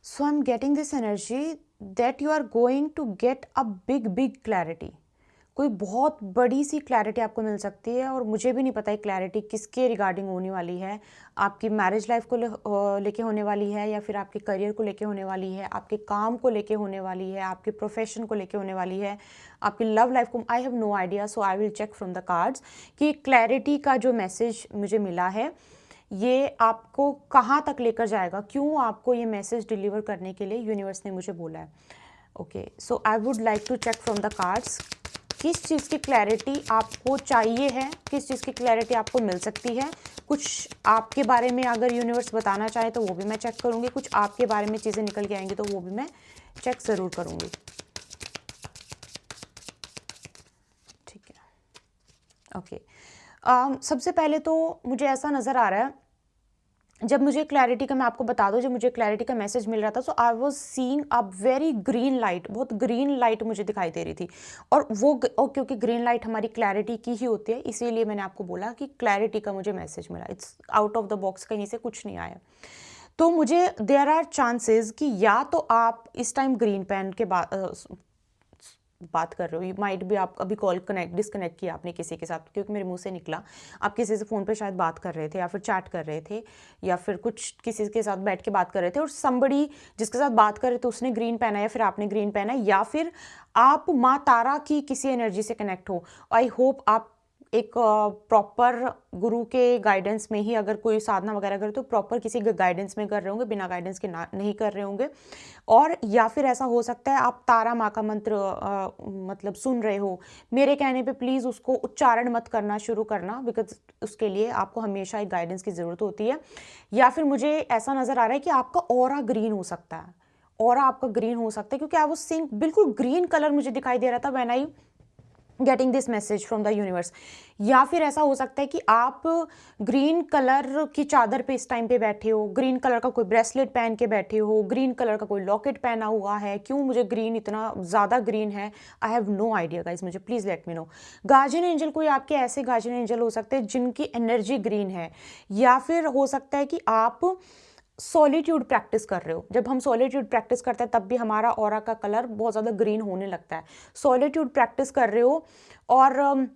So I'm getting this energy that you are going to get a big clarity. कोई बहुत बड़ी सी clarity आपको मिल सकती है, और मुझे भी नहीं पता है क्लैरिटी किसके रिगार्डिंग होने वाली है। आपकी मैरिज लाइफ को लेके होने वाली है, या फिर आपके करियर को लेके होने वाली है, आपके काम को लेके होने वाली है, आपके प्रोफेशन को लेके होने वाली है, आपकी लव लाइफ को। I have no idea, so I will check from the cards कि क्लैरिटी का जो मैसेज मुझे मिला है ये आपको कहाँ तक लेकर जाएगा, क्यों आपको ये मैसेज डिलीवर करने के लिए यूनिवर्स ने मुझे बोला है। Okay, so I would like to check from the cards किस चीज़ की क्लैरिटी आपको चाहिए है, किस चीज़ की क्लैरिटी आपको मिल सकती है। कुछ आपके बारे में अगर यूनिवर्स बताना चाहे तो वो भी मैं चेक करूँगी, कुछ आपके बारे में चीज़ें निकल के आएंगी तो वो भी मैं चेक ज़रूर करूँगी। ठीक है, ओके। सबसे पहले तो मुझे ऐसा नज़र आ रहा है, जब मुझे क्लैरिटी का, मैं आपको बता दूं, जब मुझे क्लैरिटी का मैसेज मिल रहा था, so I was seeing a very green light, बहुत ग्रीन लाइट मुझे दिखाई दे रही थी। और क्योंकि ग्रीन लाइट हमारी क्लैरिटी की ही होती है, इसीलिए मैंने आपको बोला कि क्लैरिटी का मुझे मैसेज मिला। It's out of the box, कहीं से कुछ नहीं आया। तो मुझे देयर आर चांसेस कि या तो आप इस टाइम ग्रीन पेन के बात कर रहे हो, यू माइट भी आप अभी कॉल डिस्कनेक्ट किया आपने किसी के साथ, क्योंकि मेरे मुंह से निकला आप किसी से फ़ोन पे शायद बात कर रहे थे, या फिर चैट कर रहे थे, या फिर कुछ किसी के साथ बैठ के बात कर रहे थे, और समबड़ी जिसके साथ बात कर रहे थे उसने ग्रीन पहना, या फिर आपने ग्रीन पहना, या फिर आप माँ तारा की किसी एनर्जी से कनेक्ट हो। आई होप आप एक प्रॉपर गुरु के गाइडेंस में ही अगर कोई साधना वगैरह करे तो प्रॉपर किसी गाइडेंस में कर रहे होंगे, बिना गाइडेंस के नहीं कर रहे होंगे। और या फिर ऐसा हो सकता है आप तारा माँ का मंत्र मतलब सुन रहे हो। मेरे कहने पे प्लीज़ उसको उच्चारण मत करना शुरू करना, बिकॉज उसके लिए आपको हमेशा एक गाइडेंस की ज़रूरत होती है। या फिर मुझे ऐसा नज़र आ रहा है कि आपका ऑरा ग्रीन हो सकता है, ऑरा आपका ग्रीन हो सकता है, क्योंकि आई वाज सीइंग बिल्कुल ग्रीन कलर मुझे दिखाई दे रहा था when I getting this message from the universe. या फिर ऐसा हो सकता है कि आप ग्रीन कलर की चादर पे इस टाइम पे बैठे हो, ग्रीन कलर का कोई ब्रेसलेट पहन के बैठे हो, ग्रीन कलर का कोई लॉकेट पहना हुआ है। क्यों मुझे ग्रीन इतना ज़्यादा ग्रीन है, I have no idea guys, मुझे please let me know. Guardian angel, कोई आपके ऐसे गार्जियन एंजल हो सकते हैं जिनकी एनर्जी ग्रीन है। या फिर हो सकता है कि आप सॉलिट्यूड प्रैक्टिस कर रहे हो। जब हम सॉलिट्यूड प्रैक्टिस करते हैं तब भी हमारा ऑरा का कलर बहुत ज़्यादा ग्रीन होने लगता है। सॉलिट्यूड प्रैक्टिस कर रहे हो, और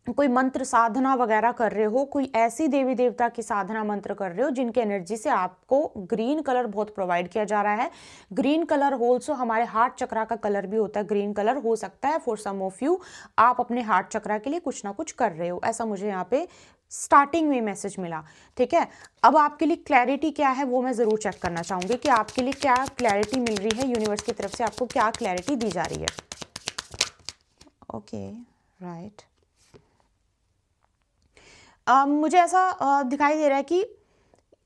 कोई मंत्र साधना वगैरह कर रहे हो, कोई ऐसी देवी देवता की साधना मंत्र कर रहे हो जिनके एनर्जी से आपको ग्रीन कलर बहुत प्रोवाइड किया जा रहा है। ग्रीन कलर ऑल्सो हमारे हार्ट चक्रा का कलर भी होता है, ग्रीन कलर हो सकता है फॉर सम ऑफ यू आप अपने हार्ट चक्रा के लिए कुछ ना कुछ कर रहे हो, ऐसा मुझे यहाँ पे स्टार्टिंग में मैसेज मिला। ठीक है, अब आपके लिए क्लैरिटी क्या है वो मैं ज़रूर चेक करना चाहूँगी कि आपके लिए क्या क्लैरिटी मिल रही है, यूनिवर्स की तरफ से आपको क्या क्लैरिटी दी जा रही है। Okay, right. मुझे ऐसा दिखाई दे रहा है कि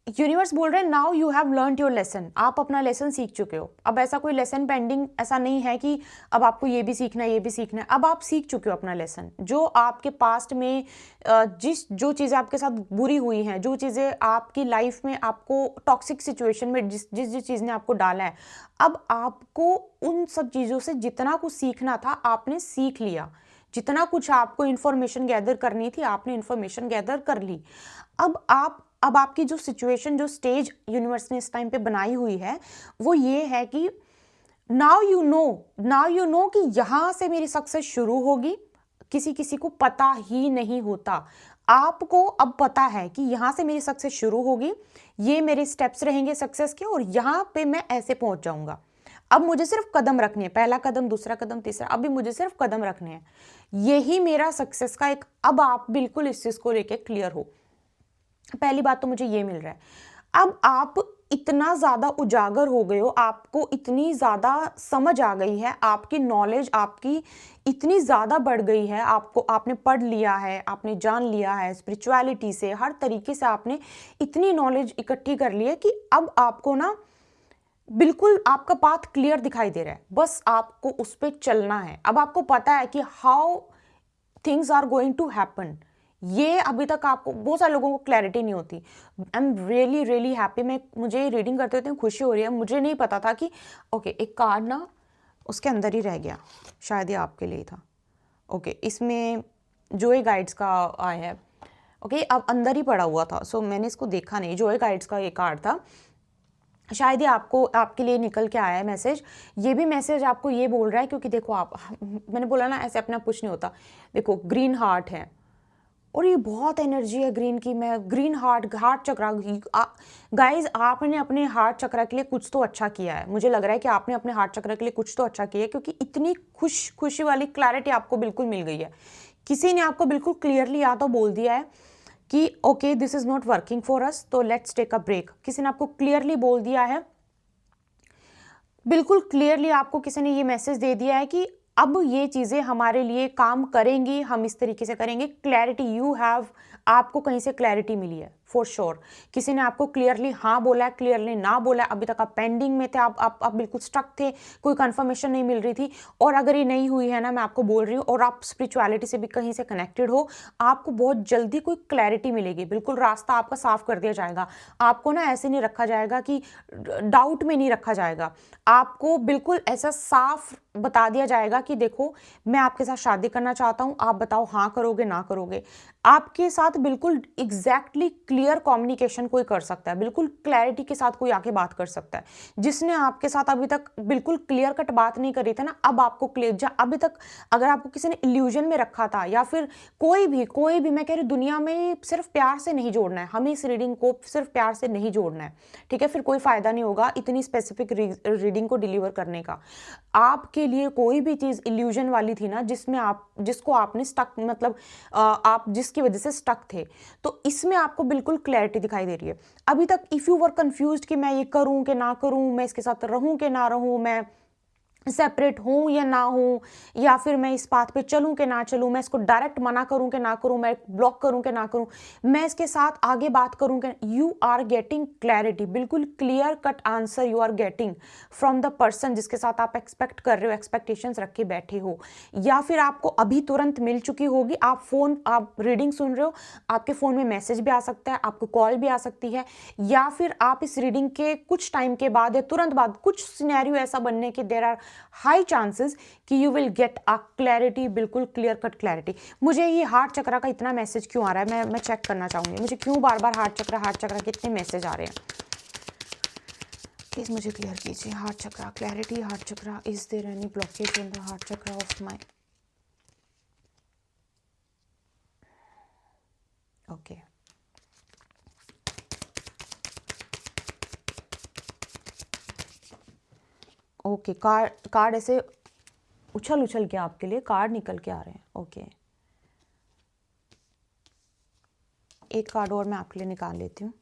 यूनिवर्स बोल रहे हैं now you have learned your lesson, आप अपना लेसन सीख चुके हो। अब ऐसा कोई लेसन पेंडिंग ऐसा नहीं है कि अब आपको ये भी सीखना है ये भी सीखना है, अब आप सीख चुके हो अपना लेसन। जो आपके पास्ट में जो चीज़ें आपके साथ बुरी हुई हैं, जो चीज़ें आपकी लाइफ में आपको टॉक्सिक सिचुएशन में जिस जिस चीज़ ने आपको डाला है, अब आपको उन सब चीज़ों से जितना कुछ सीखना था आपने सीख लिया। जितना कुछ आपको इन्फॉर्मेशन गैदर करनी थी आपने इन्फॉर्मेशन गैदर कर ली। अब आपकी जो सिचुएशन, जो स्टेज यूनिवर्स ने इस टाइम पे बनाई हुई है वो ये है कि नाउ यू नो कि यहाँ से मेरी सक्सेस शुरू होगी। किसी किसी को पता ही नहीं होता, आपको अब पता है कि यहाँ से मेरी सक्सेस शुरू होगी, ये मेरे स्टेप्स रहेंगे सक्सेस के, और यहाँ पे मैं ऐसे पहुंच जाऊंगा। अब मुझे सिर्फ कदम रखने हैं, पहला कदम, दूसरा कदम, तीसरा, अभी मुझे सिर्फ कदम रखने हैं। यही मेरा सक्सेस का एक, अब आप बिल्कुल इस चीज को लेके क्लियर हो। पहली बात तो मुझे ये मिल रहा है, अब आप इतना ज़्यादा उजागर हो गए हो, आपको इतनी ज़्यादा समझ आ गई है, आपकी नॉलेज आपकी इतनी ज़्यादा बढ़ गई है, आपने पढ़ लिया है, आपने जान लिया है, स्पिरिचुअलिटी से हर तरीके से आपने इतनी नॉलेज इकट्ठी कर ली है कि अब आपको ना बिल्कुल आपका पाथ क्लियर दिखाई दे रहा है, बस आपको उस पर चलना है। अब आपको पता है कि how things are going to happen. ये अभी तक आपको, बहुत सारे लोगों को क्लैरिटी नहीं होती। I am really really happy, मुझे रीडिंग करते हुए खुशी हो रही है। मुझे नहीं पता था कि ओके एक कार्ड ना उसके अंदर ही रह गया, शायद ये आपके लिए था। ओके, इसमें जोए गाइड्स का आया है। ओके, अब अंदर ही पड़ा हुआ था, सो मैंने इसको देखा नहीं। जोए गाइड्स का ये कार्ड था, शायद ये आपको आपके लिए निकल के आया है मैसेज। ये भी मैसेज आपको ये बोल रहा है, क्योंकि देखो आप मैंने बोला ना ऐसे अपने आप कुछ नहीं होता। देखो ग्रीन हार्ट है और ये बहुत एनर्जी है ग्रीन की। मैं ग्रीन हार्ट चक्रा गाइज, आपने अपने हार्ट चक्रा के लिए कुछ तो अच्छा किया है। मुझे लग रहा है कि आपने अपने हार्ट चक्रा के लिए कुछ तो अच्छा किया है, क्योंकि इतनी खुशी वाली क्लैरिटी आपको बिल्कुल मिल गई है। किसी ने आपको बिल्कुल क्लियरली या तो बोल दिया है कि okay this is not working for us, तो लेट्स टेक अ ब्रेक। किसी ने आपको क्लियरली बोल दिया है, बिल्कुल क्लियरली आपको किसी ने ये मैसेज दे दिया है कि अब ये चीज़ें हमारे लिए काम करेंगी, हम इस तरीके से करेंगे। क्लैरिटी यू हैव, आपको कहीं से क्लैरिटी मिली है फॉर श्योर। किसी ने आपको क्लियरली हाँ बोला है, क्लियरली ना बोला है। अभी तक आप पेंडिंग में थे, आप बिल्कुल स्टक थे, कोई कंफर्मेशन नहीं मिल रही थी। और अगर ये नहीं हुई है ना, मैं आपको बोल रही हूँ, और आप स्पिरिचुअलिटी से भी कहीं से कनेक्टेड हो, आपको बहुत जल्दी कोई क्लैरिटी मिलेगी। बिल्कुल रास्ता आपका साफ कर दिया जाएगा। आपको ना ऐसे नहीं रखा जाएगा कि डाउट में नहीं रखा जाएगा। आपको बिल्कुल ऐसा साफ बता दिया जाएगा कि देखो मैं आपके साथ शादी करना चाहता हूँ, आप बताओ हाँ करोगे ना करोगे। आपके साथ बिल्कुल एग्जैक्टली क्लियर कम्युनिकेशन कोई कर सकता है, बिल्कुल क्लैरिटी के साथ कोई आके बात कर सकता है। जिसने आपके साथ अभी तक बिल्कुल क्लियर कट बात नहीं करी थी ना, अब आपको क्लियर, अभी तक अगर आपको किसी ने इल्यूजन में रखा था, या फिर कोई भी मैं कह रही दुनिया में सिर्फ प्यार से नहीं जोड़ना है। हमें इस रीडिंग को सिर्फ प्यार से नहीं जोड़ना है, ठीक है? फिर कोई फायदा नहीं होगा इतनी स्पेसिफिक रीडिंग को डिलीवर करने का। आपके लिए कोई भी चीज इल्यूजन वाली थी ना, जिसको आपने स्टक, मतलब आप जिसकी वजह से स्टक थे, तो इसमें आपको बिल्कुल क्लैरिटी दिखाई दे रही है। अभी तक इफ यू वर कंफ्यूज्ड कि मैं ये करूं कि ना करूं, मैं इसके साथ रहूं कि ना रहूं, मैं सेपरेट हूं या ना हूं, या फिर मैं इस बात पे चलूं कि ना चलूं, मैं इसको डायरेक्ट मना करूं कि ना करूं, मैं ब्लॉक करूं कि ना करूं, मैं इसके साथ आगे बात करूं कि, यू आर गेटिंग क्लैरिटी। बिल्कुल clear cut answer you are getting from the person जिसके साथ आप एक्सपेक्ट कर रहे हो, एक्सपेक्टेशंस रख के बैठे हो, या फिर आपको अभी तुरंत मिल चुकी होगी। आप रीडिंग सुन रहे हो, आपके फोन में मैसेज भी आ सकता है, आपको कॉल भी आ सकती है, या फिर आप इस रीडिंग के कुछ टाइम के बाद या तुरंत बाद कुछ सिनेरियो ऐसा बनने के देयर आर हाई चांसेस कि you will get a clarity, बिल्कुल क्लियर कट क्लैरिटी। मुझे ये हार्ट चक्रा का इतना मैसेज क्यों आ रहा है, मैं चेक करना चाहूंगी, मुझे क्यों बार बार हार्ट चक्रा के इतने मैसेज आ रहे हैं। प्लीज मुझे क्लियर कीजिए। Heart chakra clarity, heart chakra, is there any blockage in the heart chakra of my, okay. Okay, card ऐसे उछल के आपके लिए कार्ड निकल के आ रहे हैं। ओके, एक कार्ड और मैं आपके लिए निकाल लेती हूँ।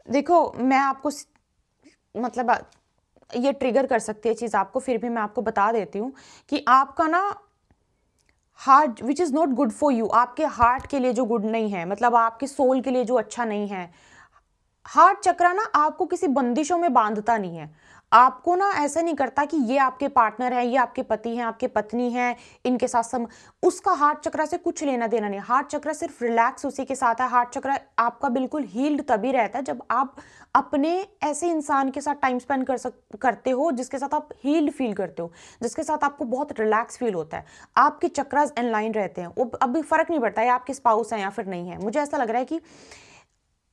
देखो मैं आपको मतलब ये ट्रिगर कर सकती है चीज़ आपको, फिर भी मैं आपको बता देती हूँ कि आपका ना heart which is not good for you, आपके हार्ट के लिए जो गुड नहीं है, मतलब आपके सोल के लिए जो अच्छा नहीं है। हार्ट चक्रा ना आपको किसी बंदिशों में बांधता नहीं है, आपको ना ऐसा नहीं करता कि ये आपके पार्टनर है, ये आपके पति हैं, आपके पत्नी हैं, इनके साथ उसका हार्ट चक्रा से कुछ लेना देना नहीं। हार्ट चक्रा सिर्फ रिलैक्स उसी के साथ है। हार्ट चक्रा आपका बिल्कुल हील्ड तभी रहता है जब आप अपने ऐसे इंसान के साथ टाइम स्पेंड करते हो जिसके साथ आप हील्ड फील करते हो, जिसके साथ आपको बहुत रिलैक्स फील होता है। आपके चक्रास इनलाइन रहते हैं। वो अभी फर्क नहीं पड़ता है आपके स्पाउस हैं या फिर नहीं है। मुझे ऐसा लग रहा है कि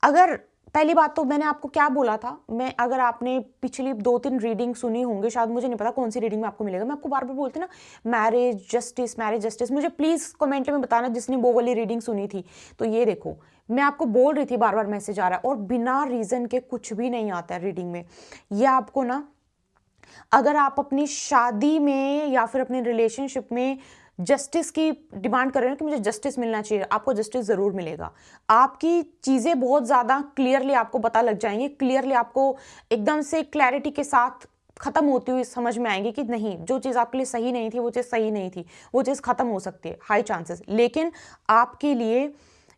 अगर पहली बात तो मैंने आपको क्या बोला था, मैं अगर आपने पिछली 2-3 रीडिंग सुनी होंगे, शायद मुझे नहीं पता कौन सी रीडिंग में आपको मिलेगा, मैं आपको बार बार बोलती ना मैरिज जस्टिस। मुझे प्लीज़ कमेंट में बताना जिसने वो वाली रीडिंग सुनी थी। तो ये देखो मैं आपको बोल रही थी बार बार मैसेज आ रहा है, और बिना रीज़न के कुछ भी नहीं आता है रीडिंग में। ये आपको ना, अगर आप अपनी शादी में या फिर अपने रिलेशनशिप में जस्टिस की डिमांड कर रहे हो कि मुझे जस्टिस मिलना चाहिए, आपको जस्टिस ज़रूर मिलेगा। आपकी चीज़ें बहुत ज़्यादा क्लियरली आपको पता लग जाएंगी, क्लियरली आपको एकदम से क्लैरिटी के साथ ख़त्म होती हुई समझ में आएंगी कि नहीं, जो चीज़ आपके लिए सही नहीं थी वो चीज़ सही नहीं थी, वो चीज़ ख़त्म हो सकती है, हाई चांसेस। लेकिन आपके लिए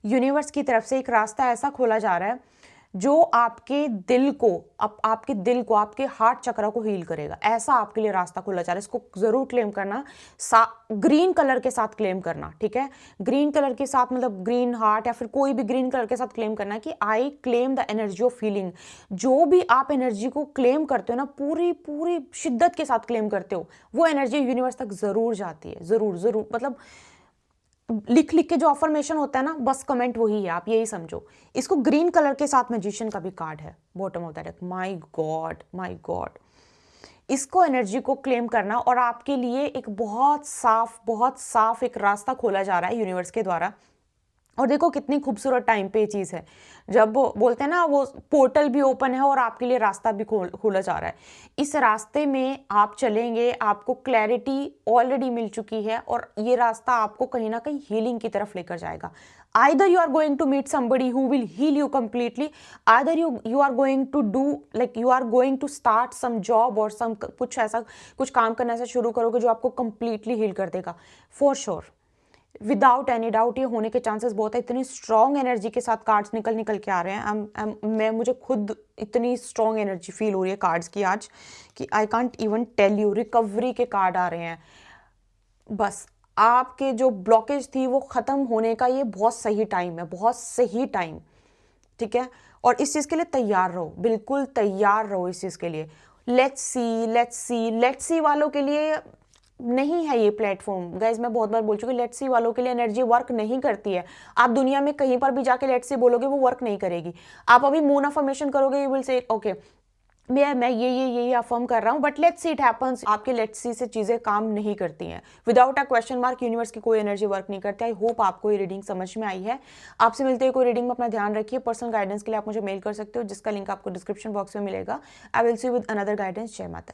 यूनिवर्स की तरफ से एक रास्ता ऐसा खोला जा रहा है जो आपके दिल को, आपके दिल को, आपके हार्ट चक्र को हील करेगा। ऐसा आपके लिए रास्ता खुला जा रहा है। इसको जरूर क्लेम करना, ग्रीन कलर के साथ क्लेम करना, ठीक है। ग्रीन कलर के साथ मतलब ग्रीन हार्ट या फिर कोई भी ग्रीन कलर के साथ क्लेम करना कि I claim the energy of healing. जो भी आप एनर्जी को क्लेम करते हो ना, पूरी पूरी शिद्दत के साथ क्लेम करते हो, वो एनर्जी यूनिवर्स तक जरूर जाती है, जरूर जरूर। मतलब लिख लिख के जो अफर्मेशन होता है ना, बस कमेंट वही है, आप यही समझो। इसको ग्रीन कलर के साथ मैजिशियन का भी कार्ड है bottom of the deck. My God, my God. इसको एनर्जी को क्लेम करना और आपके लिए एक बहुत साफ एक रास्ता खोला जा रहा है यूनिवर्स के द्वारा। और देखो कितनी खूबसूरत टाइम पे ये चीज़ है, जब बोलते हैं ना वो पोर्टल भी ओपन है और आपके लिए रास्ता भी खोला जा रहा है। इस रास्ते में आप चलेंगे, आपको क्लैरिटी ऑलरेडी मिल चुकी है और ये रास्ता आपको कहीं ना कहीं हीलिंग की तरफ लेकर जाएगा। Either you are going to meet somebody who will heal you completely, either you are going to do like you are going to start some job or some कुछ ऐसा कुछ काम करना ऐसा शुरू करोगे जो आपको completely heal कर देगा, for sure, without any doubt. ये होने के चांसेस बहुत है। इतनी स्ट्रॉन्ग एनर्जी के साथ कार्ड्स निकल के आ रहे हैं। मुझे खुद इतनी स्ट्रॉन्ग एनर्जी फील हो रही है कार्ड्स की आज कि I can't even tell you. Recovery के कार्ड आ रहे हैं। बस आपके जो ब्लॉकेज थी वो ख़त्म होने का ये बहुत सही टाइम है, बहुत सही टाइम, ठीक है। और इस चीज़ के लिए तैयार रहो, बिल्कुल तैयार रहो इस चीज़ के लिए। लेट्स सी वालों के लिए नहीं है ये प्लेटफॉर्म। गाइज मैं बहुत बार बोल चुकी, लेट्स सी वालों के लिए एनर्जी वर्क नहीं करती है। आप दुनिया में कहीं पर भी जाके लेट्स सी बोलोगे वो वर्क नहीं करेगी। आप अभी मून अफर्मेशन करोगे, यू विल से ओके मैं ये अफर्म कर रहा हूँ, but let's see it happens. आपके लेट्स सी से चीज़ें काम नहीं करती हैं। Without a question mark universe की कोई एनर्जी वर्क नहीं करती। आई होप आपको ये रीडिंग समझ में आई है। आपसे मिलते हैं कोई रीडिंग में, अपना ध्यान रखिए। पर्सनल गाइडेंस के लिए आप मुझे मेल कर सकते हो, जिसका लिंक आपको डिस्क्रिप्शन बॉक्स में मिलेगा। I will see with another guidance. जय माता दी।